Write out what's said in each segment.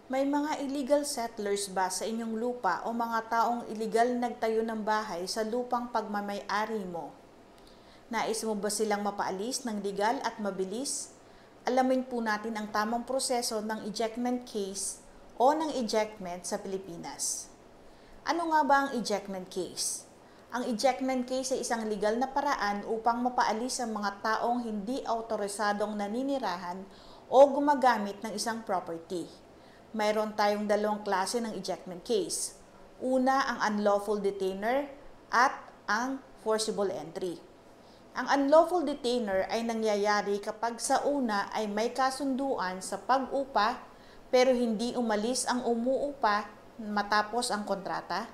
May mga illegal settlers ba sa inyong lupa o mga taong illegal nagtayo ng bahay sa lupang pagmamay-ari mo? Nais mo ba silang mapaalis ng legal at mabilis? Alamin po natin ang tamang proseso ng ejectment case o ng ejectment sa Pilipinas. Ano nga ba ang ejectment case? Ang ejectment case ay isang legal na paraan upang mapaalis ang mga taong hindi autorisadong naninirahan o gumagamit ng isang property. Mayroon tayong dalawang klase ng ejectment case. Una, ang unlawful detainer at ang forcible entry. Ang unlawful detainer ay nangyayari kapag sa una ay may kasunduan sa pag-upa pero hindi umalis ang umuupa matapos ang kontrata.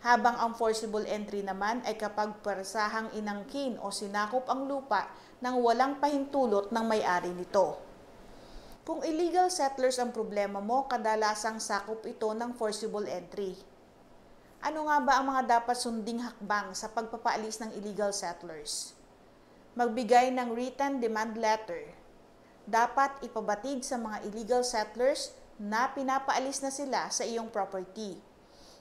Habang ang forcible entry naman ay kapag persahang inangkin o sinakop ang lupa nang walang pahintulot ng may-ari nito. Kung illegal settlers ang problema mo, kadalasang sakop ito ng forcible entry. Ano nga ba ang mga dapat sunding hakbang sa pagpapaalis ng illegal settlers? Magbigay ng written demand letter. Dapat ipabatid sa mga illegal settlers na pinapaalis na sila sa iyong property.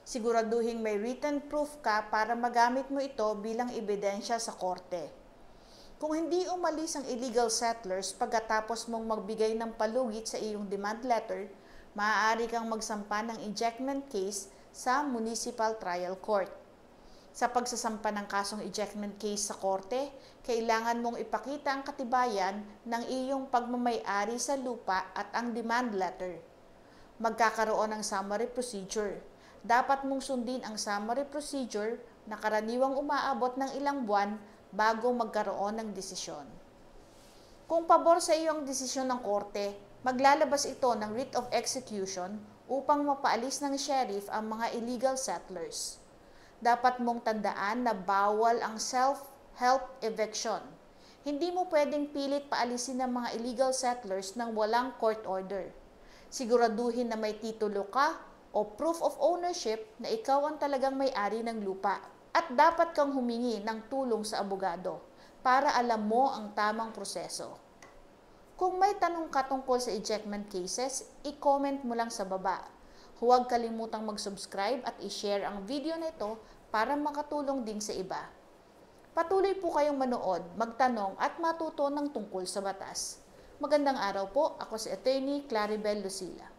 Siguraduhin may written proof ka para magamit mo ito bilang ebidensya sa korte. Kung hindi umalis ang illegal settlers pagkatapos mong magbigay ng palugit sa iyong demand letter, maaari kang magsampa ng ejectment case sa Municipal Trial Court. Sa pagsasampa ng kasong ejectment case sa korte, kailangan mong ipakita ang katibayan ng iyong pagmamay-ari sa lupa at ang demand letter. Magkakaroon ng summary procedure. Dapat mong sundin ang summary procedure na karaniwang umaabot ng ilang buwan bago magkaroon ng desisyon. Kung pabor sa iyo ang desisyon ng korte, maglalabas ito ng writ of execution upang mapaalis ng sheriff ang mga illegal settlers. Dapat mong tandaan na bawal ang self-help eviction. Hindi mo pwedeng pilit paalisin ang mga illegal settlers nang walang court order. Siguraduhin na may titulo ka o proof of ownership na ikaw ang talagang may-ari ng lupa. At dapat kang humingi ng tulong sa abogado para alam mo ang tamang proseso. Kung may tanong ka tungkol sa ejectment cases, i-comment mo lang sa baba. Huwag kalimutang mag-subscribe at i-share ang video na ito para makatulong din sa iba. Patuloy po kayong manood, magtanong at matuto ng tungkol sa batas. Magandang araw po, ako si Attorney Claribel Lucila.